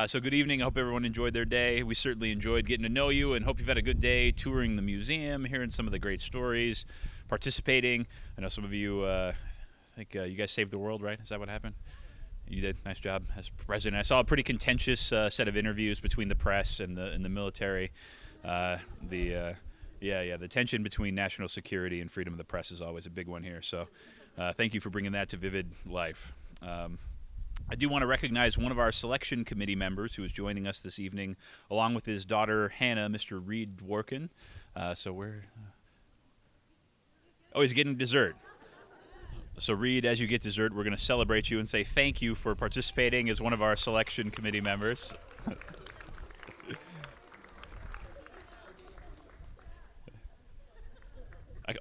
So good evening. I hope everyone enjoyed their day. We certainly enjoyed getting to know you and hope you've had a good day touring the museum, hearing some of the great stories, participating. I know some of you, I think you guys saved the world, right? Is that what happened? You did. Nice job as president. I saw a pretty contentious set of interviews between the press and the military. The tension between national security and freedom of the press is always a big one here. So thank you for bringing that to vivid life. I do want to recognize one of our selection committee members who is joining us this evening, along with his daughter, Hannah, Mr. Reed Dworkin. He's getting dessert. So, Reed, as you get dessert, we're going to celebrate you and say thank you for participating as one of our selection committee members.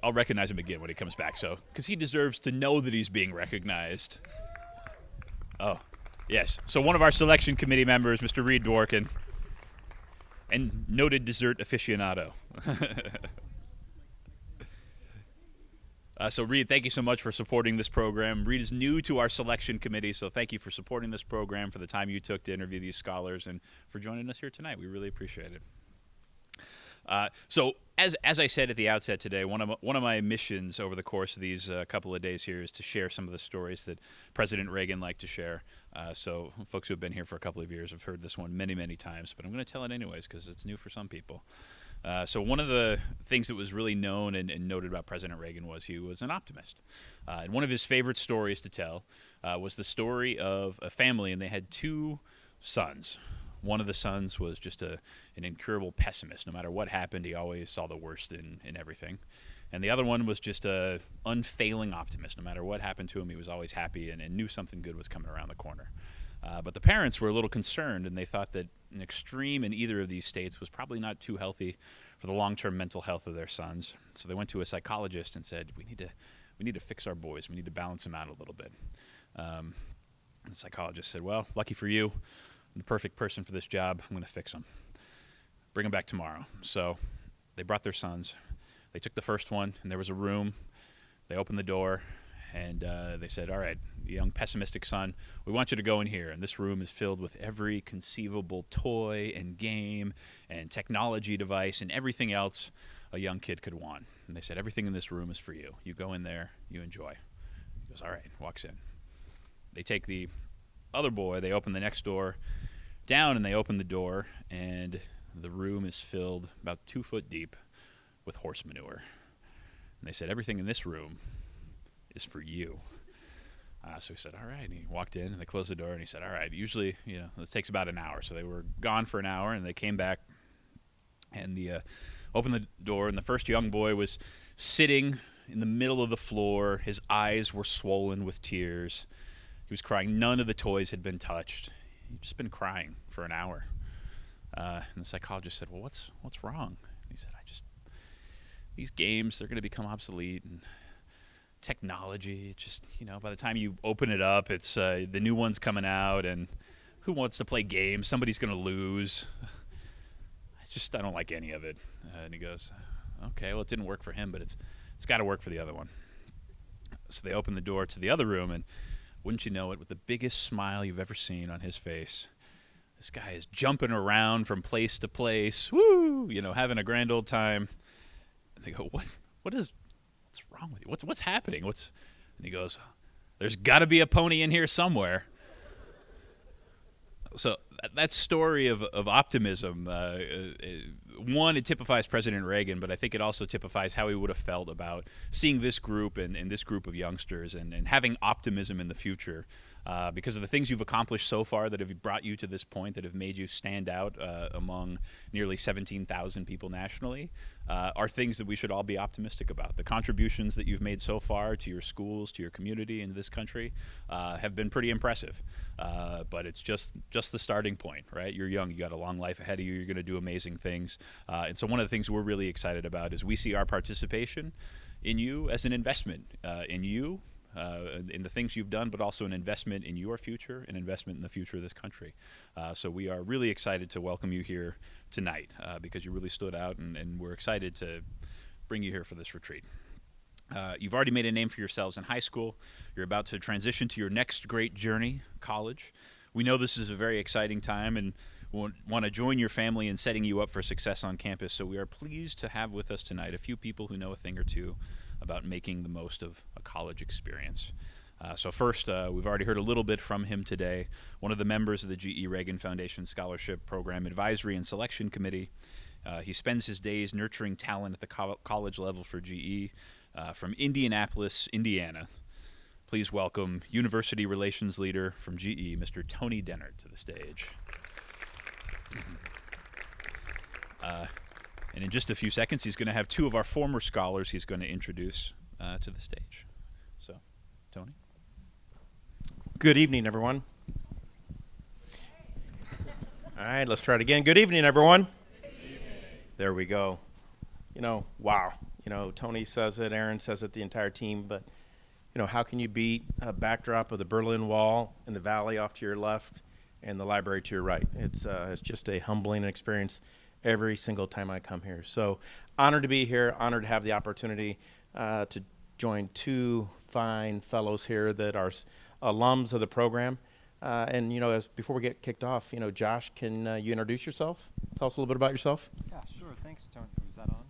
I'll recognize him again when he comes back, because he deserves to know that he's being recognized. Oh, yes. So one of our selection committee members, Mr. Reed Dworkin, and noted dessert aficionado. So Reed, thank you so much for supporting this program. Reed is new to our selection committee, so thank you for supporting this program, for the time you took to interview these scholars, and for joining us here tonight. We really appreciate it. So as I said at the outset today, one of my missions over the course of these couple of days here is to share some of the stories that President Reagan liked to share. So folks who have been here for a couple of years have heard this one many, many times, but I'm going to tell it anyways because it's new for some people. So one of the things that was really known and noted about President Reagan was he was an optimist. And one of his favorite stories to tell was the story of a family, and they had two sons. One of the sons was just an incurable pessimist. No matter what happened, he always saw the worst in everything. And the other one was just an unfailing optimist. No matter what happened to him, he was always happy and knew something good was coming around the corner. But the parents were a little concerned, and they thought that an extreme in either of these states was probably not too healthy for the long-term mental health of their sons. So they went to a psychologist and said, we need to fix our boys. We need to balance them out a little bit. And the psychologist said, well, lucky for you, I'm the perfect person for this job. I'm going to fix them. Bring them back tomorrow. So they brought their sons. They took the first one, and there was a room. They opened the door, and they said, all right, young pessimistic son, we want you to go in here. And this room is filled with every conceivable toy and game and technology device and everything else a young kid could want. And they said, everything in this room is for you. You go in there, you enjoy. He goes, all right, walks in. They take the other boy, they open the next door down, and they open the door, and the room is filled about 2 foot deep with horse manure. And they said, everything in this room is for you. So he said, all right. And he walked in, and they closed the door, and he said, all right, usually, this takes about an hour. So they were gone for an hour, and they came back, and opened the door, and the first young boy was sitting in the middle of the floor. His eyes were swollen with tears. He was crying. None of the toys had been touched. He'd just been crying for an hour. And the psychologist said, well, what's wrong? And he said, these games, they're going to become obsolete, and technology, just, by the time you open it up, it's the new one's coming out, and who wants to play games? Somebody's going to lose. I don't like any of it. And he goes, okay, well, it didn't work for him, but it's got to work for the other one. So they opened the door to the other room, and wouldn't you know it, with the biggest smile you've ever seen on his face, this guy is jumping around from place to place, woo, having a grand old time. And they go, what's wrong with you? What's happening? And he goes, there's got to be a pony in here somewhere. So that story of optimism, one, it typifies President Reagan, but I think it also typifies how he would have felt about seeing this group and this group of youngsters and having optimism in the future because of the things you've accomplished so far that have brought you to this point, that have made you stand out among nearly 17,000 people nationally, are things that we should all be optimistic about. The contributions that you've made so far to your schools, to your community, and to this country have been pretty impressive. But it's just the starting point, right? You're young. You got a long life ahead of you. You're going to do amazing things. And so one of the things we're really excited about is we see our participation in you as an investment in you, in the things you've done, but also an investment in your future, an investment in the future of this country. So we are really excited to welcome you here tonight because you really stood out, and we're excited to bring you here for this retreat. You've already made a name for yourselves in high school. You're about to transition to your next great journey, college. We know this is a very exciting time and want to join your family in setting you up for success on campus, so we are pleased to have with us tonight a few people who know a thing or two about making the most of a college experience. So first, we've already heard a little bit from him today, one of the members of the GE-Reagan Foundation Scholarship Program Advisory and Selection Committee. He spends his days nurturing talent at the college level for GE from Indianapolis, Indiana. Please welcome University Relations Leader from GE, Mr. Tony Dennert, to the stage. And in just a few seconds, he's going to have two of our former scholars he's going to introduce to the stage. So, Tony. Good evening, everyone. All right, let's try it again. Good evening, everyone. Good evening. There we go. Wow. Tony says it, Aaron says it, the entire team, but how can you beat a backdrop of the Berlin Wall and the valley off to your left and the library to your right? It's just a humbling experience every single time I come here. So honored to be here, honored to have the opportunity to join two fine fellows here that are alums of the program. And before we get kicked off, Josh, can you introduce yourself? Tell us a little bit about yourself. Yeah, sure. Thanks, Tony. Is that on?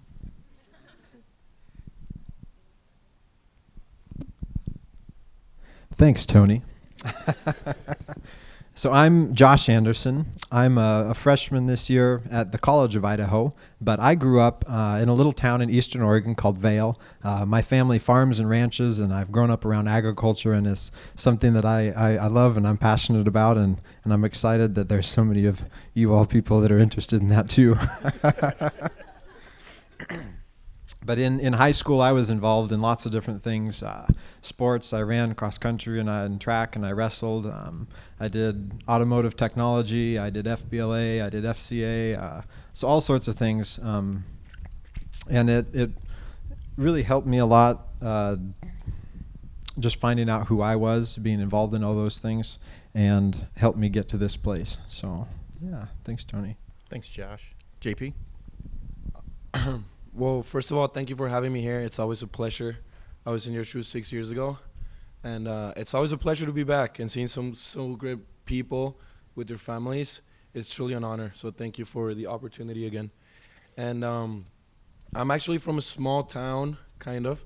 Thanks, Tony. So I'm Josh Anderson. I'm a freshman this year at the College of Idaho, but I grew up in a little town in eastern Oregon called Vail. My family farms and ranches, and I've grown up around agriculture, and it's something that I love and I'm passionate about, and I'm excited that there's so many of you all people that are interested in that too. But in high school, I was involved in lots of different things. Sports, I ran cross country and track, and I wrestled. I did automotive technology. I did FBLA. I did FCA. So all sorts of things. And it really helped me a lot, just finding out who I was, being involved in all those things, and helped me get to this place. So, yeah, thanks, Tony. Thanks, Josh. JP? Well, first of all, thank you for having me here. It's always a pleasure. I was in your shoes 6 years ago, and it's always a pleasure to be back and seeing some so great people with their families. It's truly an honor, so thank you for the opportunity again. And I'm actually from a small town, kind of,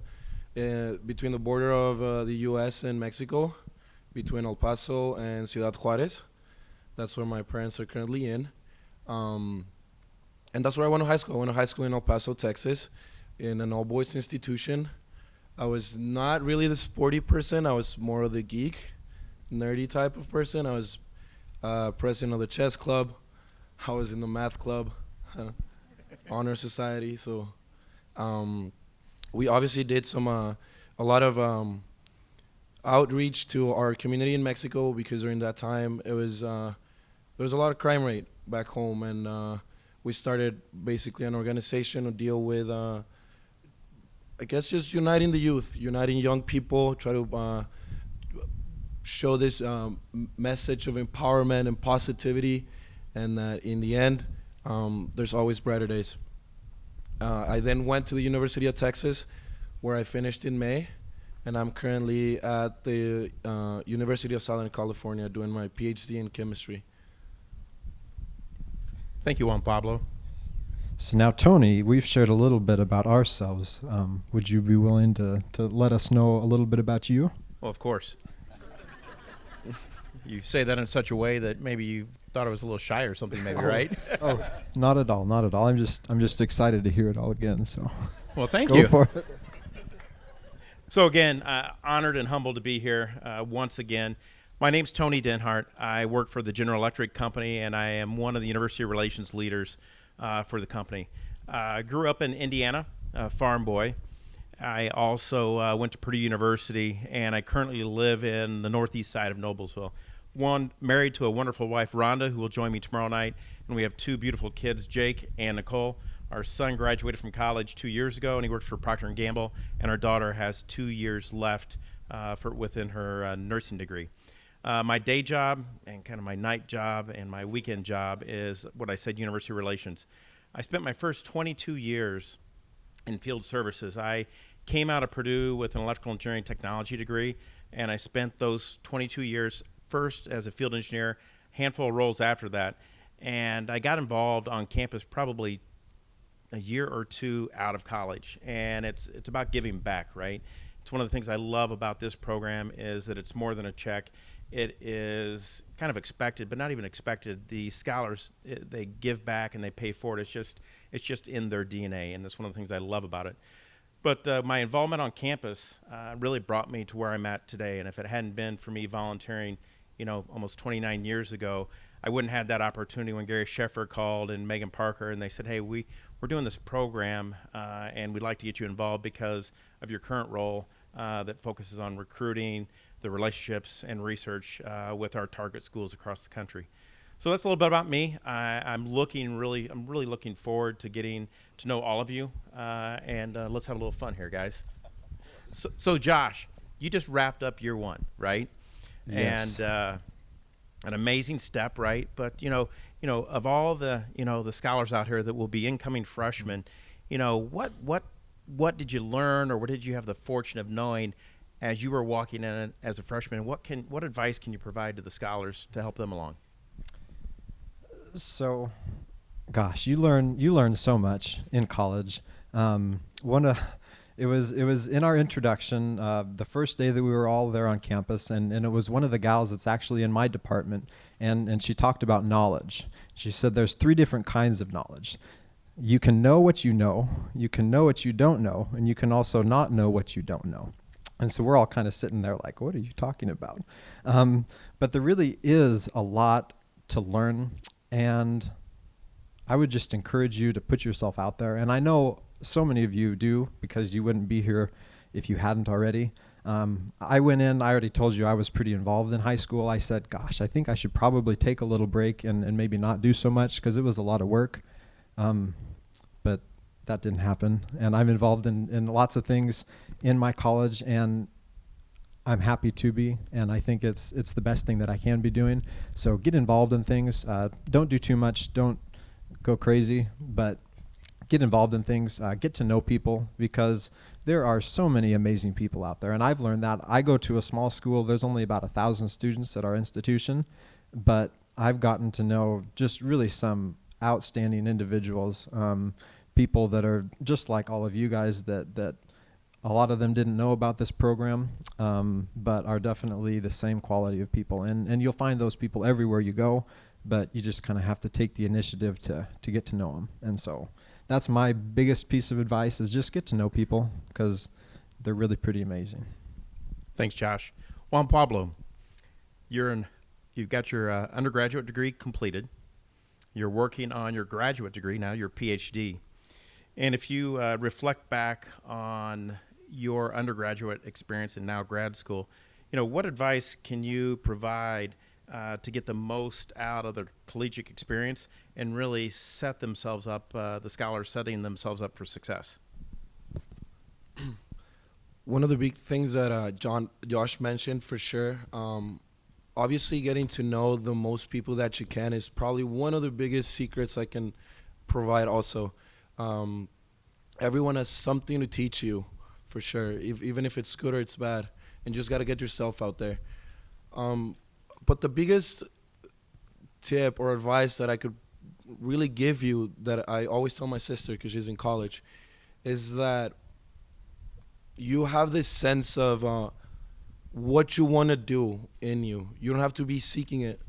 between the border of the U.S. and Mexico, between El Paso and Ciudad Juarez. That's where my parents are currently in. And that's where I went to high school. I went to high school in El Paso, Texas, in an all-boys institution. I was not really the sporty person. I was more of the geek, nerdy type of person. I was president of the chess club. I was in the math club, honor society. So we obviously did a lot of outreach to our community in Mexico, because during that time there was a lot of crime rate back home, and we started basically an organization to deal with, I guess, just uniting the youth, uniting young people, try to show this message of empowerment and positivity, and that in the end, there's always brighter days. I then went to the University of Texas, where I finished in May, and I'm currently at the University of Southern California doing my PhD in chemistry. Thank you, Juan Pablo. So now, Tony, we've shared a little bit about ourselves. Would you be willing to let us know a little bit about you? Well, of course. You say that in such a way that maybe you thought I was a little shy or something, maybe, right? Oh, not at all, not at all. I'm just excited to hear it all again. So, well, thank go you. for it. So again, honored and humbled to be here once again. My name's Tony Denhart. I work for the General Electric Company, and I am one of the University Relations leaders for the company. I grew up in Indiana, a farm boy. I also went to Purdue University, and I currently live in the northeast side of Noblesville. Married to a wonderful wife, Rhonda, who will join me tomorrow night, and we have two beautiful kids, Jake and Nicole. Our son graduated from college 2 years ago, and he works for Procter & Gamble, and our daughter has 2 years left within her nursing degree. My day job and kind of my night job and my weekend job is what I said, university relations. I spent my first 22 years in field services. I came out of Purdue with an electrical engineering technology degree, and I spent those 22 years first as a field engineer, handful of roles after that, and I got involved on campus probably a year or two out of college, and it's about giving back, right? It's one of the things I love about this program is that it's more than a check. It is kind of expected, but not even expected. The scholars, they give back and they pay for it. It's just in their DNA, and that's one of the things I love about it. But my involvement on campus really brought me to where I'm at today. And if it hadn't been for me volunteering, almost 29 years ago, I wouldn't have that opportunity when Gary Sheffer called and Megan Parker, and they said, hey, we're doing this program, and we'd like to get you involved because of your current role that focuses on recruiting, the relationships, and research with our target schools across the country. So that's a little bit about me. I'm really looking forward to getting to know all of you, and let's have a little fun here, guys. So Josh, you just wrapped up year one, right? Yes. And an amazing step, right? But of all the the scholars out here that will be incoming freshmen, what did you learn, or what did you have the fortune of knowing as you were walking in as a freshman? And what advice can you provide to the scholars to help them along? So, gosh, you learn so much in college. It was in our introduction, the first day that we were all there on campus, and it was one of the gals that's actually in my department, and she talked about knowledge. She said there's 3 different kinds of knowledge. You can know what you can know what you don't know, and you can also not know what you don't know. And so we're all kind of sitting there like, what are you talking about? But there really is a lot to learn, and I would just encourage you to put yourself out there. And I know so many of you do, because you wouldn't be here if you hadn't already. I went in, I already told you I was pretty involved in high school. I said, gosh, I think I should probably take a little break and maybe not do so much because it was a lot of work. But that didn't happen. And I'm involved in lots of things in my college, and I'm happy to be, and I think it's the best thing that I can be doing. So get involved in things. Don't do too much. Don't go crazy, but get involved in things. Get to know people, because there are so many amazing people out there, and I've learned that. I go to a small school. There's only about 1,000 students at our institution, but I've gotten to know just really some outstanding individuals, people that are just like all of you guys, that a lot of them didn't know about this program, but are definitely the same quality of people. And you'll find those people everywhere you go, but you just kind of have to take the initiative to get to know them. And so that's my biggest piece of advice, is just get to know people, because they're really pretty amazing. Thanks, Josh. Juan Pablo, you've got your undergraduate degree completed. You're working on your graduate degree now, your PhD. And if you reflect back on your undergraduate experience and now grad school, what advice can you provide to get the most out of the collegiate experience and really set themselves up, the scholars setting themselves up for success? One of the big things that Josh mentioned for sure, obviously getting to know the most people that you can is probably one of the biggest secrets I can provide also. Everyone has something to teach you, for sure, even if it's good or it's bad, and you just got to get yourself out there. But the biggest tip or advice that I could really give you, that I always tell my sister because she's in college, is that you have this sense of what you want to do in you. You don't have to be seeking it.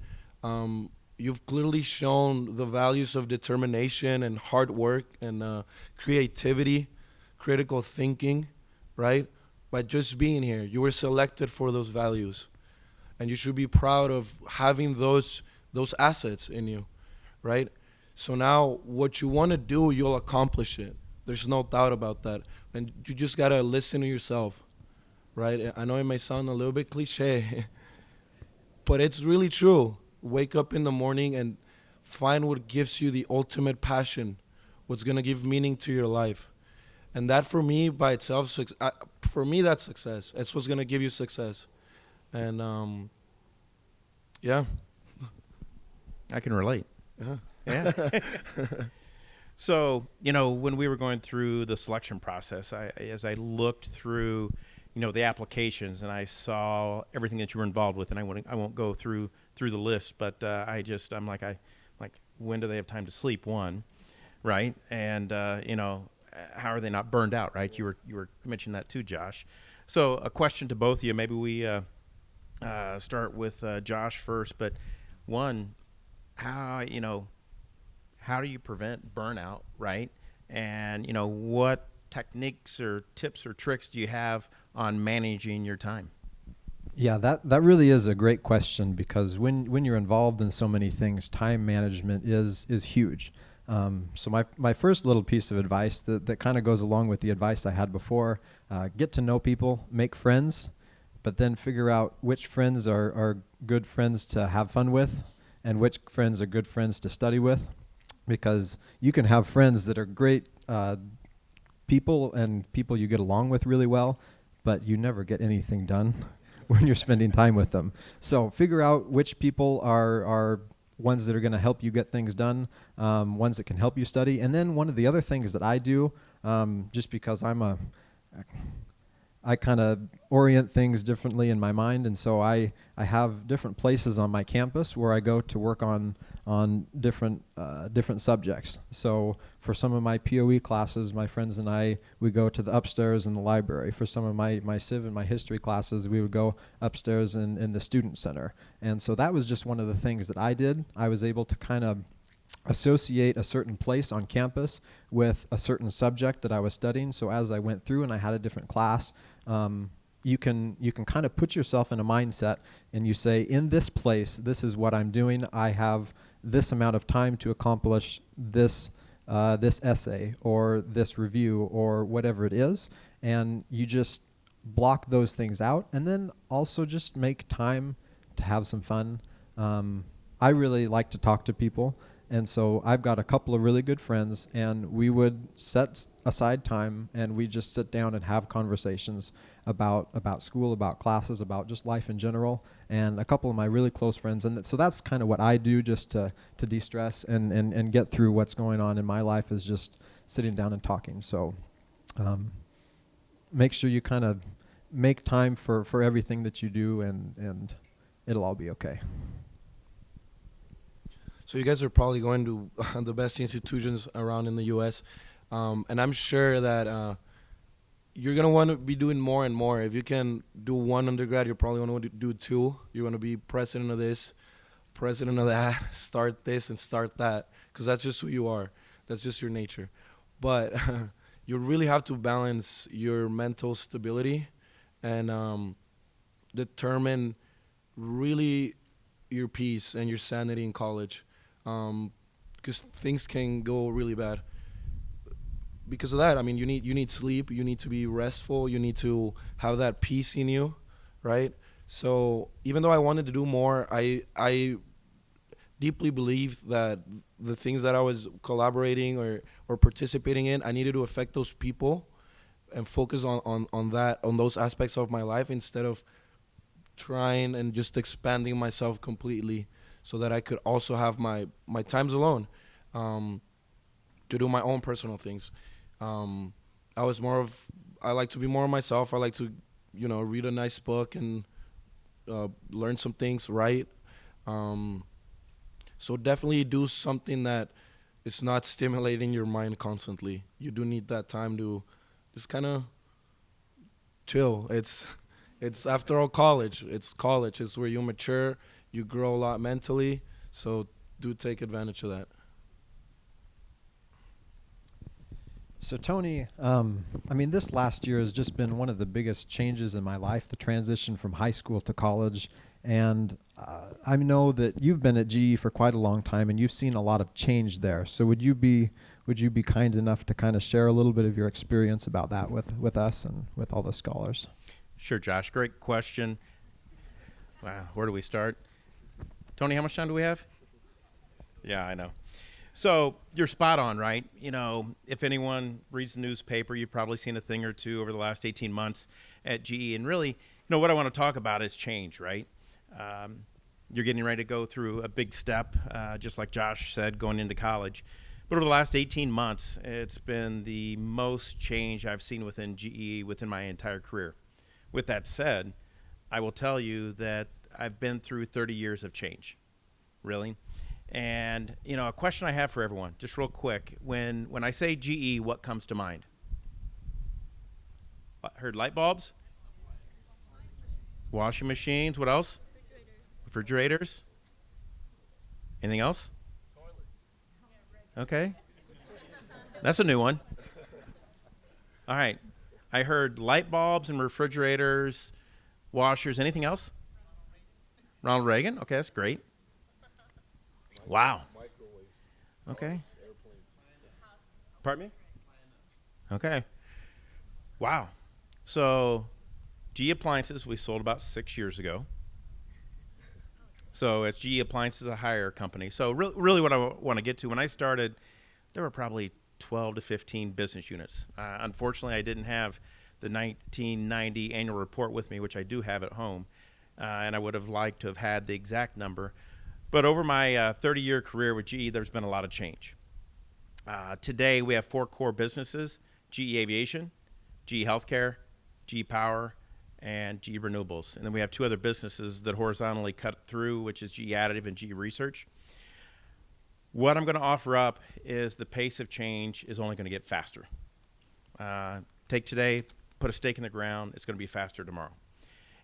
You've clearly shown the values of determination and hard work and creativity, critical thinking, right? By just being here, you were selected for those values, and you should be proud of having those assets in you, right? So now what you want to do, you'll accomplish it. There's no doubt about that. And you just got to listen to yourself, right? I know it may sound a little bit cliche, but it's really true. Wake up in the morning and find what gives you the ultimate passion, what's going to give meaning to your life. And that, for me, by itself, for me, that's success. It's what's going to give you success. And, yeah. I can relate. Yeah. So, when we were going through the selection process, as I looked through, the applications, and I saw everything that you were involved with, and I won't go through the list, but I'm like, when do they have time to sleep? One, right? And how are they not burned out, right? You were mentioning that too, Josh. So a question to both of you. Maybe we start with Josh first. But one, how do you prevent burnout, right? And what techniques or tips or tricks do you have on managing your time? Yeah, that really is a great question, because when you're involved in so many things, time management is huge. So my first little piece of advice that kind of goes along with the advice I had before, get to know people, make friends, but then figure out which friends are good friends to have fun with and which friends are good friends to study with, because you can have friends that are great people and people you get along with really well, but you never get anything done when you're spending time with them. So figure out which people are ones that are going to help you get things done, ones that can help you study. And then one of the other things that I do, just because I kind of orient things differently in my mind, and so I have different places on my campus where I go to work on different subjects. So for some of my POE classes, my friends and I, we go to the upstairs in the library. For some of my Civ and my history classes, we would go upstairs in the student center. And so that was just one of the things that I did. I was able to kind of associate a certain place on campus with a certain subject that I was studying. So as I went through and I had a different class, you can kind of put yourself in a mindset and you say, in this place, this is what I'm doing. I have this amount of time to accomplish this essay or this review or whatever it is, and you just block those things out, and then also just make time to have some fun. I really like to talk to people, and so I've got a couple of really good friends, and we would set aside time and we just sit down and have conversations about school, about classes, about just life in general, and a couple of my really close friends. And so that's kind of what I do just to de-stress and get through what's going on in my life, is just sitting down and talking. So make sure you kind of make time for everything that you do, and it'll all be okay. So you guys are probably going to the best institutions around in the U.S., and I'm sure that you're going to want to be doing more and more. If you can do one undergrad, you're probably going to do two. You're going to be president of this, president of that, start this and start that, because that's just who you are. That's just your nature. But you really have to balance your mental stability and determine really your peace and your sanity in college, because things can go really bad. Because of that, I mean, you need sleep, you need to be restful, you need to have that peace in you, right? So even though I wanted to do more, I deeply believed that the things that I was collaborating or participating in, I needed to affect those people and focus on those aspects of my life, instead of trying and just expanding myself completely, so that I could also have my times alone to do my own personal things. I like to be more of myself. I like to, read a nice book and learn some things, write. So definitely do something that is not stimulating your mind constantly. You do need that time to just kind of chill. It's after all college. It's college. It's where you mature, you grow a lot mentally. So do take advantage of that. So Tony, this last year has just been one of the biggest changes in my life, the transition from high school to college. And I know that you've been at GE for quite a long time, and you've seen a lot of change there. So would you be kind enough to kind of share a little bit of your experience about that with us and with all the scholars? Sure, Josh. Great question. Wow, where do we start? Tony, how much time do we have? Yeah, I know. So you're spot on, right? If anyone reads the newspaper, you've probably seen a thing or two over the last 18 months at GE. And really, what I want to talk about is change, right? You're getting ready to go through a big step, just like Josh said, going into college. But over the last 18 months, it's been the most change I've seen within GE within my entire career. with that said, I will tell you that I've been through 30 years of change, really. And, a question I have for everyone, just real quick. When I say GE, what comes to mind? Heard light bulbs? Washing machines. What else? Refrigerators. Anything else? Okay. That's a new one. All right. I heard light bulbs and refrigerators, washers. Anything else? Ronald Reagan. Okay, that's great. Wow. Okay. Pardon me? Okay. Wow. So, GE Appliances we sold about 6 years ago. So it's GE Appliances, a hire company. So really what I want to get to, when I started, there were probably 12 to 15 business units. Unfortunately, I didn't have the 1990 annual report with me, which I do have at home, and I would have liked to have had the exact number. But over my 30-year career with GE, there's been a lot of change. Today, we have 4 core businesses: GE Aviation, GE Healthcare, GE Power, and GE Renewables. And then we have 2 other businesses that horizontally cut through, which is GE Additive and GE Research. What I'm going to offer up is the pace of change is only going to get faster. Take today, put a stake in the ground, it's going to be faster tomorrow.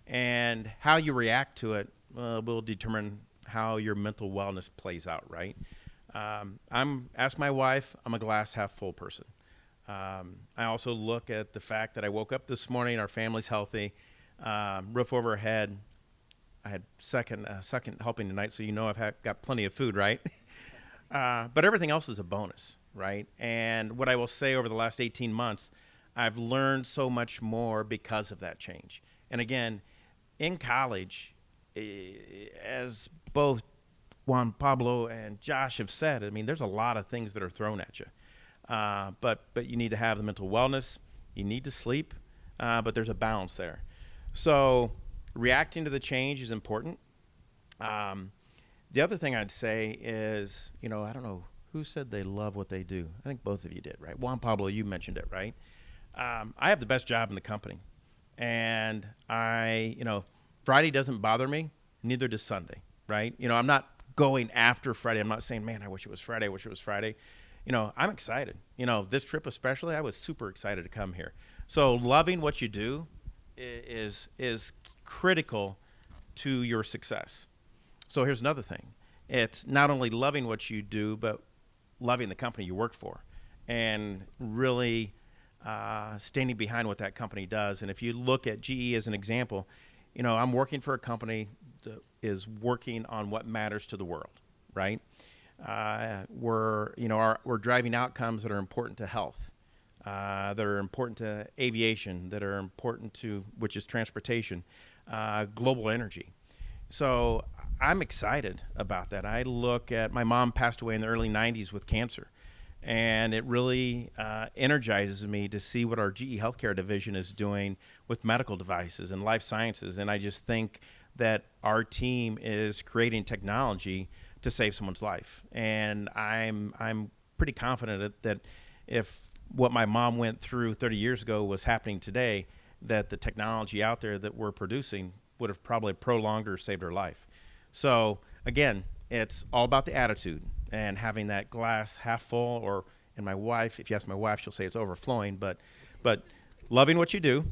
And how you react to it will determine how your mental wellness plays out, right? Ask my wife, I'm a glass half full person. I also look at the fact that I woke up this morning, our family's healthy, roof over our head. I had second helping tonight, so I've got plenty of food, right? But everything else is a bonus, right? And what I will say, over the last 18 months, I've learned so much more because of that change. And again, in college, as both Juan Pablo and Josh have said, I mean, there's a lot of things that are thrown at you. But you need to have the mental wellness. You need to sleep, but there's a balance there. So reacting to the change is important. The other thing I'd say is, I don't know who said they love what they do. I think both of you did, right? Juan Pablo, you mentioned it, right? I have the best job in the company, and Friday doesn't bother me. Neither does Sunday, right? I'm not going after Friday. I'm not saying, man, I wish it was Friday. I wish it was Friday. I'm excited. This trip especially, I was super excited to come here. So loving what you do is critical to your success. So here's another thing. It's not only loving what you do, but loving the company you work for, and really standing behind what that company does. And if you look at GE as an example, I'm working for a company that is working on what matters to the world, right? We're driving outcomes that are important to health, that are important to aviation, that are important to, which is transportation, global energy. So I'm excited about that. I look at, my mom passed away in the early 90s with cancer, and it really energizes me to see what our GE Healthcare division is doing with medical devices and life sciences. And I just think that our team is creating technology to save someone's life. And I'm pretty confident that if what my mom went through 30 years ago was happening today, that the technology out there that we're producing would have probably prolonged or saved her life. So again, it's all about the attitude and having that glass half full, and my wife, if you ask my wife, she'll say it's overflowing, but loving what you do,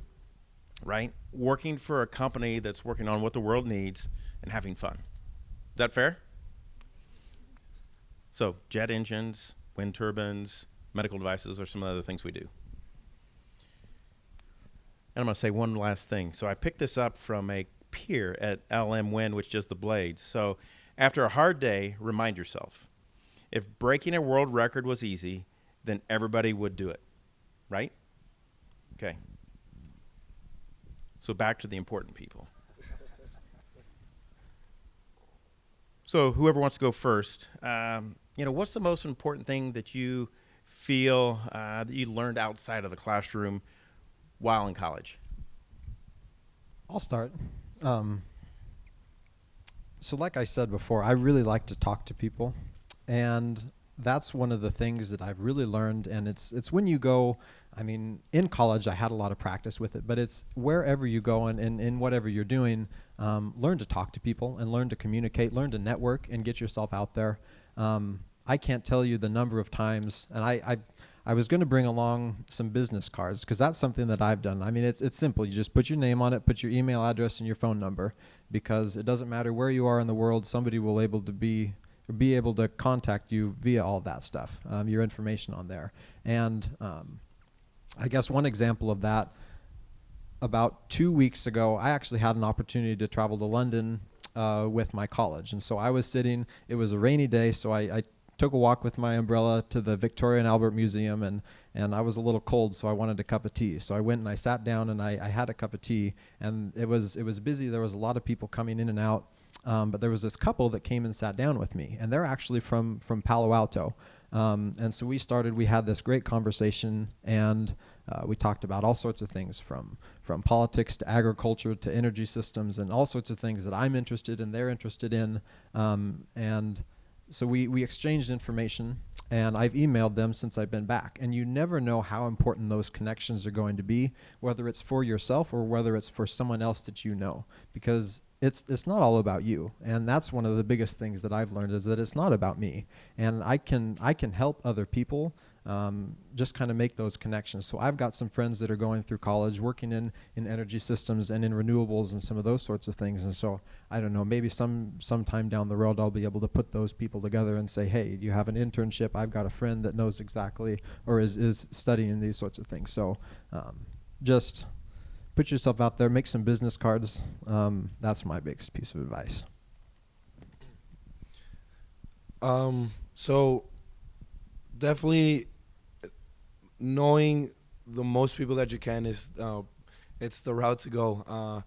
right? Working for a company that's working on what the world needs and having fun. Is that fair? So jet engines, wind turbines, medical devices are some of the other things we do. And I'm going to say one last thing. So I picked this up from a peer at LM Wind, which does the blades. So after a hard day, remind yourself, if breaking a world record was easy, then everybody would do it, right? Okay. So back to the important people. So whoever wants to go first, what's the most important thing that you feel that you learned outside of the classroom while in college? I'll start. So like I said before, I really like to talk to people. And that's one of the things that I've really learned. And it's when you go, I mean, in college I had a lot of practice with it, but it's wherever you go and in whatever you're doing, learn to talk to people and learn to communicate, learn to network and get yourself out there. I can't tell you the number of times, and I was going to bring along some business cards because that's something that I've done. I mean, it's simple. You just put your name on it, put your email address and your phone number, because it doesn't matter where you are in the world, somebody will be able to contact you via all that stuff, your information on there. And I guess one example of that, about 2 weeks ago, I actually had an opportunity to travel to London with my college. And so I was sitting, it was a rainy day, so I took a walk with my umbrella to the Victoria and Albert Museum, and I was a little cold, so I wanted a cup of tea. So I went and I sat down and I had a cup of tea, and it was busy. There was a lot of people coming in and out, but there was this couple that came and sat down with me, and they're actually from Palo Alto. And so we had this great conversation, and we talked about all sorts of things from politics to agriculture to energy systems and all sorts of things that I'm interested in, they're interested in, and so we exchanged information, and I've emailed them since I've been back. And you never know how important those connections are going to be, whether it's for yourself or whether it's for someone else that you know, because it's not all about you. And that's one of the biggest things that I've learned, is that it's not about me. And I can help other people just kind of make those connections. So I've got some friends that are going through college, working in energy systems and in renewables and some of those sorts of things. And so I don't know, maybe sometime down the road I'll be able to put those people together and say, hey, you have an internship. I've got a friend that knows exactly or is studying these sorts of things. So just put yourself out there, make some business cards. That's my biggest piece of advice. So definitely knowing the most people that you can is it's the route to go.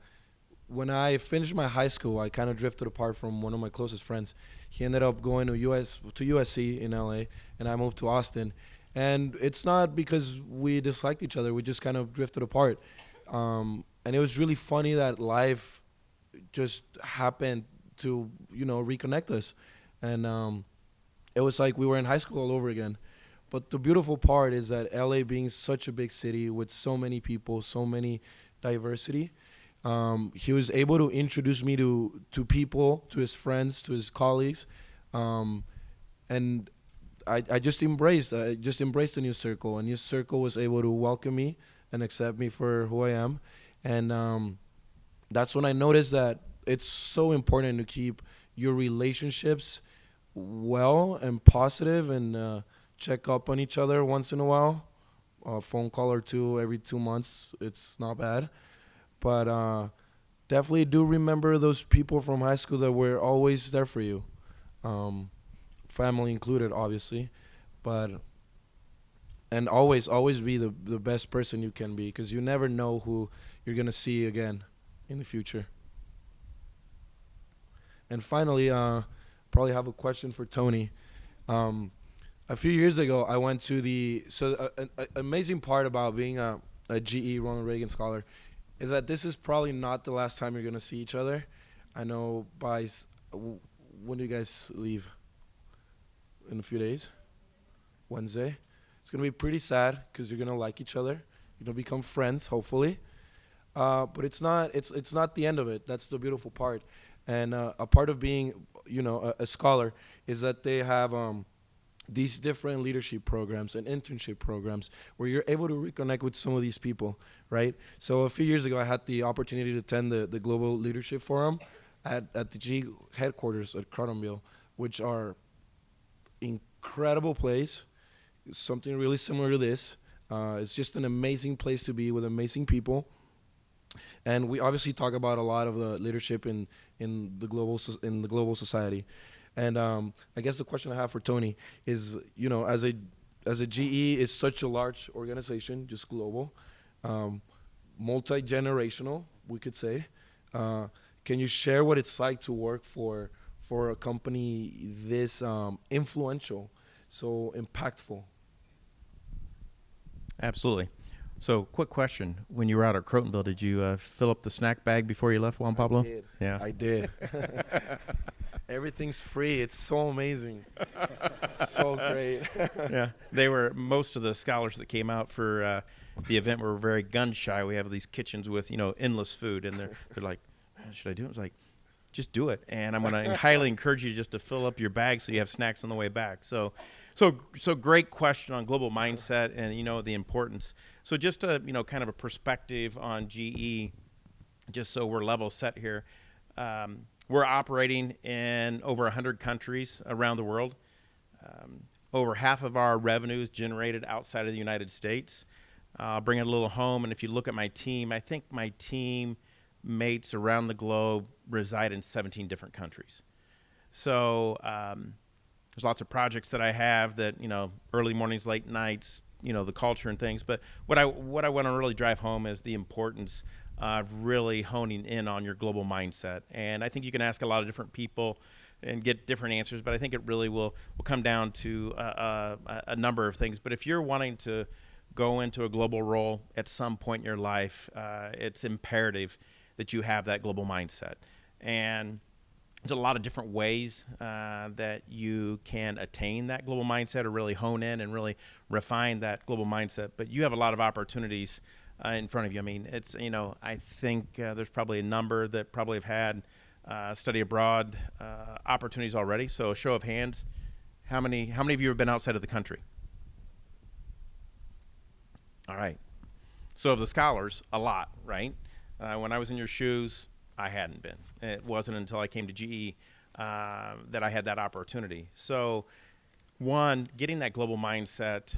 When I finished my high school, I kind of drifted apart from one of my closest friends. He ended up going to USC in LA, and I moved to Austin. And it's not because we disliked each other, we just kind of drifted apart. And it was really funny that life just happened to, reconnect us. And it was like we were in high school all over again. But the beautiful part is that LA being such a big city with so many people, so many diversity, he was able to introduce me to people, to his friends, to his colleagues. And I just embraced a new circle. A new circle was able to welcome me and accept me for who I am. And that's when I noticed that it's so important to keep your relationships well and positive, and check up on each other once in a while. A phone call or two every 2 months, it's not bad. But definitely do remember those people from high school that were always there for you. Family included, obviously. And always be the best person you can be, because you never know who you're going to see again in the future. And finally, probably have a question for Tony. A few years ago, I went to an amazing part about being a GE Ronald Reagan Scholar is that this is probably not the last time you're going to see each other. I know when do you guys leave? In a few days? Wednesday? It's going to be pretty sad because you're going to like each other. You're going to become friends, hopefully. But it's not the end of it. That's the beautiful part. And a part of being, a scholar is that they have these different leadership programs and internship programs where you're able to reconnect with some of these people, right? So a few years ago, I had the opportunity to attend the Global Leadership Forum at the GE headquarters at Crotonville, which are incredible place. Something really similar to this. It's just an amazing place to be with amazing people. And we obviously talk about a lot of the leadership in the global society. And I guess the question I have for Tony is, as a GE is such a large organization, just global, multi-generational, we could say. Can you share what it's like to work for a company this influential, so impactful? Absolutely. So, quick question. When you were out at Crotonville, did you fill up the snack bag before you left, Juan Pablo? I did. Yeah. I did. Everything's free. It's so amazing. It's so great. Yeah, they were, most of the scholars that came out for the event were very gun shy. We have these kitchens with, endless food, and they're like, "Man, should I do it?" It's like, just do it. And I'm going to highly encourage you just to fill up your bag so you have snacks on the way back. So great question on global mindset and, the importance. So just a, kind of a perspective on GE, just so we're level set here. We're operating in over 100 countries around the world. Over half of our revenue is generated outside of the United States. Bring it a little home, and if you look at my team, I think my team mates around the globe reside in 17 different countries. So there's lots of projects that I have that, early mornings, late nights, the culture and things. But what I want to really drive home is the importance of really honing in on your global mindset. And I think you can ask a lot of different people and get different answers, but I think it really will come down to a number of things. But if you're wanting to go into a global role at some point in your life, it's imperative that you have that global mindset. And there's a lot of different ways that you can attain that global mindset or really hone in and really refine that global mindset. But you have a lot of opportunities in front of you. I mean, it's, I think there's probably a number that probably have had study abroad opportunities already. So a show of hands, how many of you have been outside of the country? All right. So of the scholars, a lot, right? When I was in your shoes, I hadn't been. It wasn't until I came to GE that I had that opportunity. So one, getting that global mindset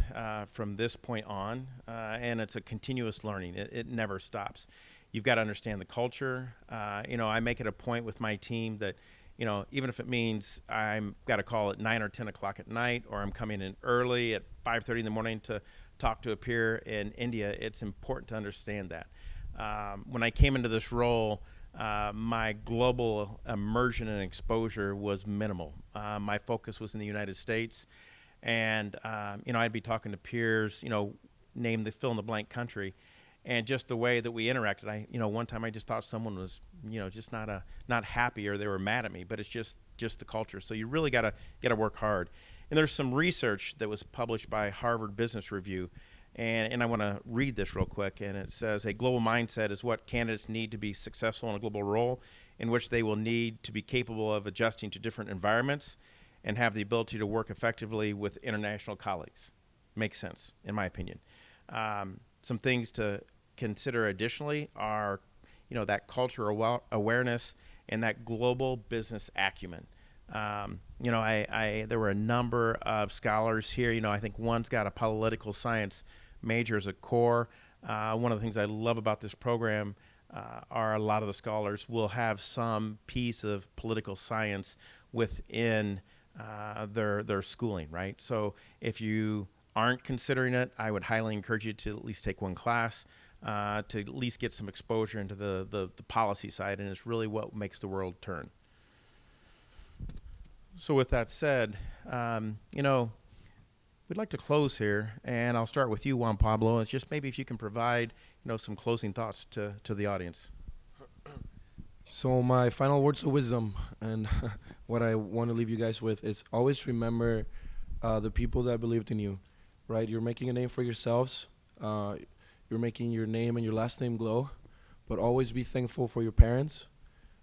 from this point on, and it's a continuous learning. It never stops. You've got to understand the culture. I make it a point with my team that, even if it means I'm got a call at 9 or 10 o'clock at night, or I'm coming in early at 5:30 in the morning to talk to a peer in India, it's important to understand that. When I came into this role, my global immersion and exposure was minimal. My focus was in the United States, and I'd be talking to peers, name the fill in the blank country, and just the way that we interacted. One time I just thought someone was, just not happy, or they were mad at me, but it's just the culture. So you really gotta work hard. And there's some research that was published by Harvard Business Review. And I want to read this real quick, and it says, a global mindset is what candidates need to be successful in a global role, in which they will need to be capable of adjusting to different environments and have the ability to work effectively with international colleagues. Makes sense, in my opinion. Some things to consider additionally are, that cultural awareness and that global business acumen. There were a number of scholars here. I think one's got a political science major as a core. One of the things I love about this program are a lot of the scholars will have some piece of political science within their schooling, right? So if you aren't considering it, I would highly encourage you to at least take one class to at least get some exposure into the policy side, and it's really what makes the world turn. So with that said, we'd like to close here, and I'll start with you, Juan Pablo. It's just maybe if you can provide, some closing thoughts to the audience. So my final words of wisdom and what I want to leave you guys with is always remember the people that believed in you, right? You're making a name for yourselves. You're making your name and your last name glow, but always be thankful for your parents,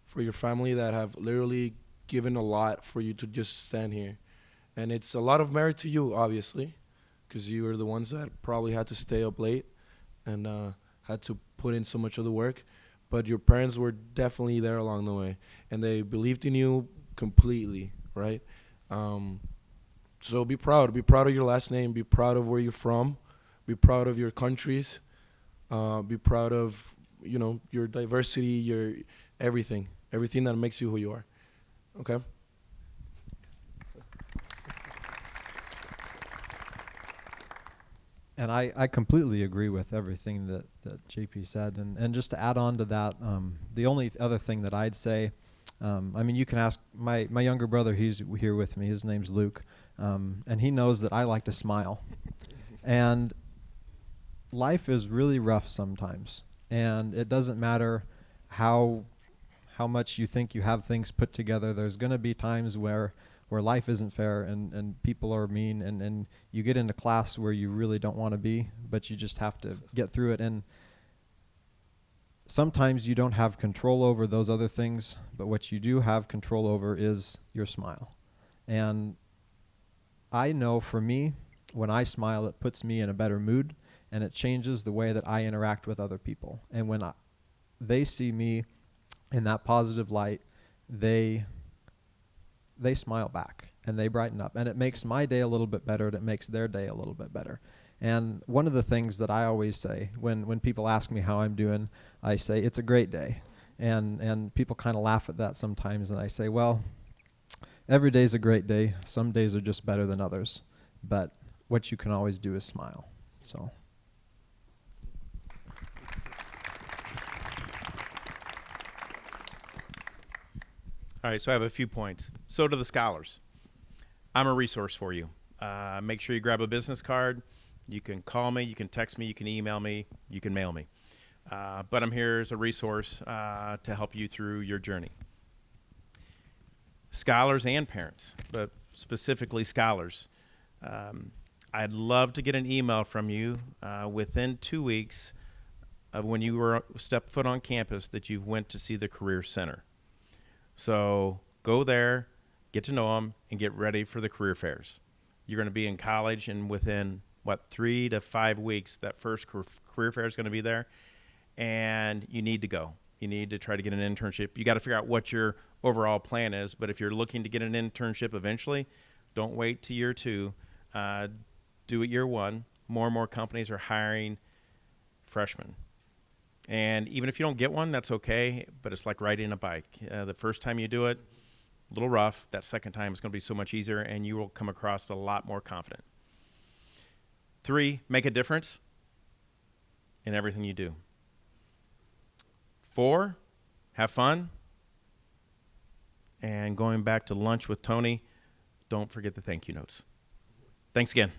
for your family that have literally given a lot for you to just stand here. And it's a lot of merit to you, obviously, because you were the ones that probably had to stay up late and had to put in so much of the work. But your parents were definitely there along the way, and they believed in you completely, right? So be proud. Be proud of your last name. Be proud of where you're from. Be proud of your countries. Be proud of, your diversity, your everything that makes you who you are. Okay? And I completely agree with everything that JP said. And just to add on to that, the only other thing that I'd say, you can ask my younger brother, he's here with me, his name's Luke, and he knows that I like to smile. And life is really rough sometimes. And it doesn't matter how how much you think you have things put together. There's going to be times where life isn't fair and people are mean, and you get into class where you really don't want to be, but you just have to get through it. And sometimes you don't have control over those other things, but what you do have control over is your smile. And I know for me, when I smile, it puts me in a better mood, and it changes the way that I interact with other people. And when they see me in that positive light, they smile back and they brighten up, and it makes my day a little bit better, and it makes their day a little bit better. And one of the things that I always say when people ask me how I'm doing, I say it's a great day. And people kind of laugh at that sometimes, and I say, well, every day's a great day. Some days are just better than others, but what you can always do is smile. So All right, so I have a few points. So to the scholars, I'm a resource for you. Make sure you grab a business card. You can call me, you can text me, you can email me, you can mail me. But I'm here as a resource to help you through your journey. Scholars and parents, but specifically scholars. I'd love to get an email from you within 2 weeks of when you were step foot on campus that you've went to see the Career Center. So go there, get to know them, and get ready for the career fairs. You're going to be in college, and within, 3 to 5 weeks, that first career fair is going to be there, and you need to go. You need to try to get an internship. You got to figure out what your overall plan is, but if you're looking to get an internship eventually, don't wait to year 2. Do it year 1. More and more companies are hiring freshmen. And even if you don't get one, that's okay, but it's like riding a bike. The first time you do it, a little rough. That second time is going to be so much easier, and you will come across a lot more confident. 3, make a difference in everything you do. 4, have fun. And going back to lunch with Tony, don't forget the thank you notes. Thanks again.